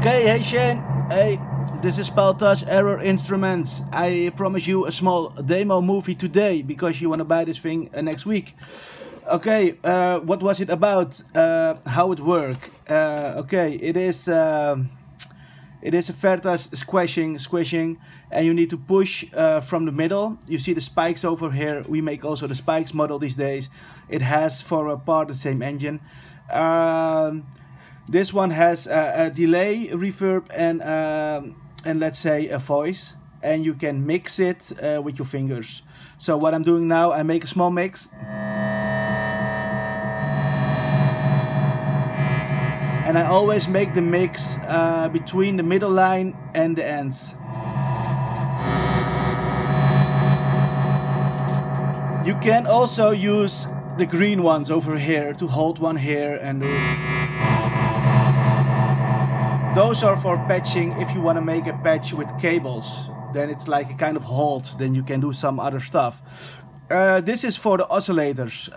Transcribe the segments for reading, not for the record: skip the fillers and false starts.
Okay, hey Shane, hey, this is Peltas Error Instruments. I promise you a small demo movie today because you want to buy this thing next week. Okay, what was it about? How it works? Okay, it is a fertas squishing, and you need to push from the middle. You see the spikes over here. We make also the spikes model these days. It has for a part the same engine. This one has a delay, reverb, and let's say a voice, and you can mix it with your fingers. So what I'm doing now, I make a small mix, and I always make the mix between the middle line and the ends. You can also use the green ones over here to hold one here, and those are for patching. If you want to make a patch with cables, then it's like a kind of hold, then you can do some other stuff. This is for the oscillators.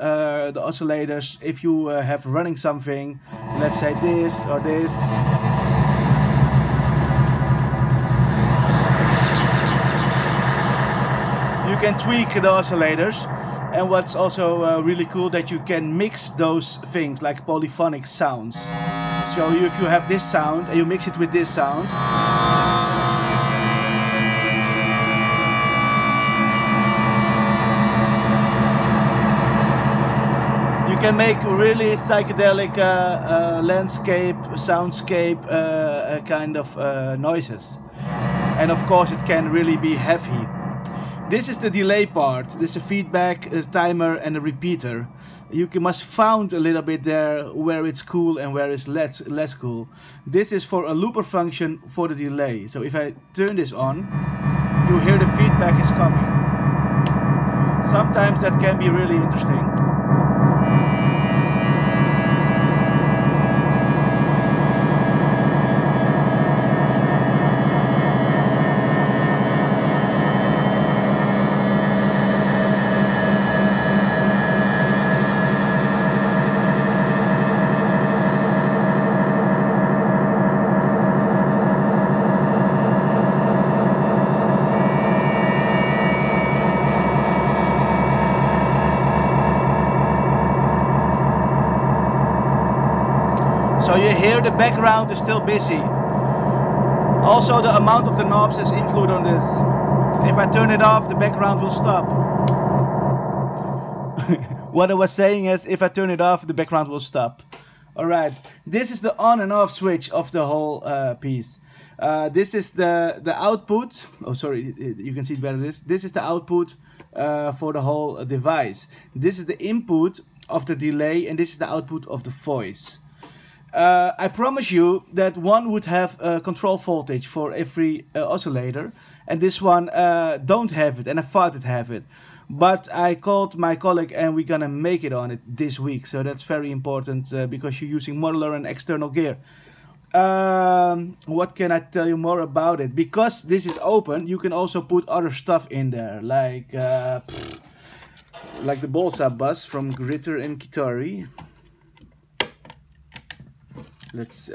The oscillators, if you have running something, let's say this or this, you can tweak the oscillators. And what's also really cool, that you can mix those things like polyphonic sounds. So if you have this sound and you mix it with this sound, you can make really psychedelic landscape, soundscape kind of noises. And of course it can really be heavy. This is the delay part. This is a feedback, a timer, and a repeater. You must find a little bit there where it's cool and where it's less cool. This is for a looper function for the delay. So if I turn this on, you hear the feedback is coming. Sometimes that can be really interesting. So you hear the background is still busy. Also the amount of the knobs has influence on this. If I turn it off, the background will stop. What I was saying is, if I turn it off, the background will stop. Alright, this is the on and off switch of the whole piece. This is the output. Oh sorry, you can see it better. This is the output for the whole device. This is the input of the delay, and this is the output of the voice. I promise you that one would have a control voltage for every oscillator, and this one don't have it, and I thought it have it. But I called my colleague and we're gonna make it on it this week, so that's very important because you're using modular and external gear. What can I tell you more about it? Because this is open, you can also put other stuff in there, like the Bolsa bus from Gritter and Kitari.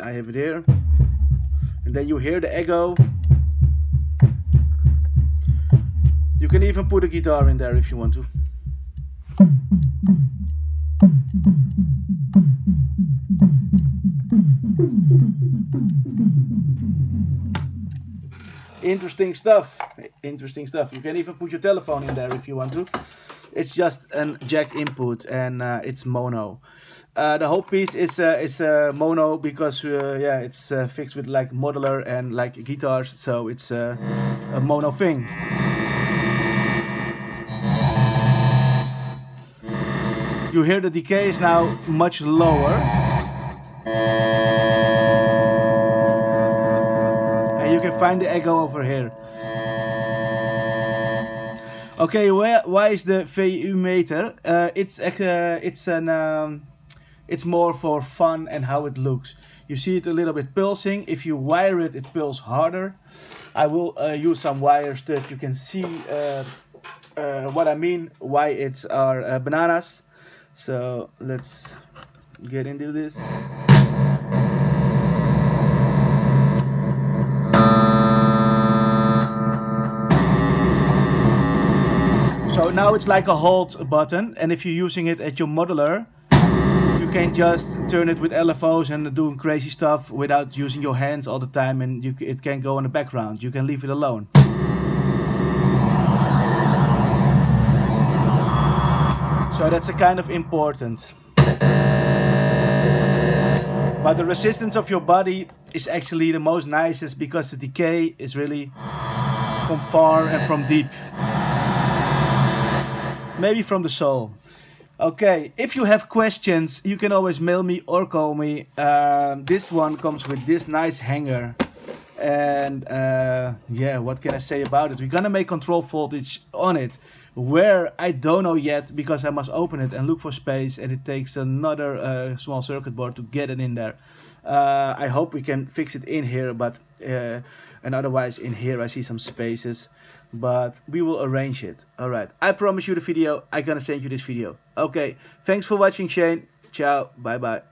I have it here, and then you hear the echo. You can even put a guitar in there if you want to. Interesting stuff. Interesting stuff. You can even put your telephone in there if you want to. It's just a jack input, and it's mono. The whole piece is mono because yeah, it's fixed with like modular and like guitars, so it's a mono thing. You hear the decay is now much lower, and you can find the echo over here. Okay, why is the VU meter? It's more for fun and how it looks. You see it a little bit pulsing. If you wire it, it pulses harder. I will use some wires that you can see what I mean, why it's are bananas. So let's get into this. So now it's like a hold button, and if you're using it at your modeler, you can just turn it with LFOs and doing crazy stuff without using your hands all the time, and it can go in the background. You can leave it alone. So that's a kind of important. But the resistance of your body is actually the most nicest, because the decay is really from far and from deep. Maybe from the soul. Okay, if you have questions, you can always mail me or call me. This one comes with this nice hanger. And yeah, what can I say about it? We're gonna make control voltage on it. Where, I don't know yet, because I must open it and look for space, and it takes another small circuit board to get it in there. I hope we can fix it in here, but and otherwise in here I see some spaces, but we will arrange it. Alright, I promise you the video, I'm gonna send you this video. Okay, thanks for watching, Shane. Ciao, bye bye.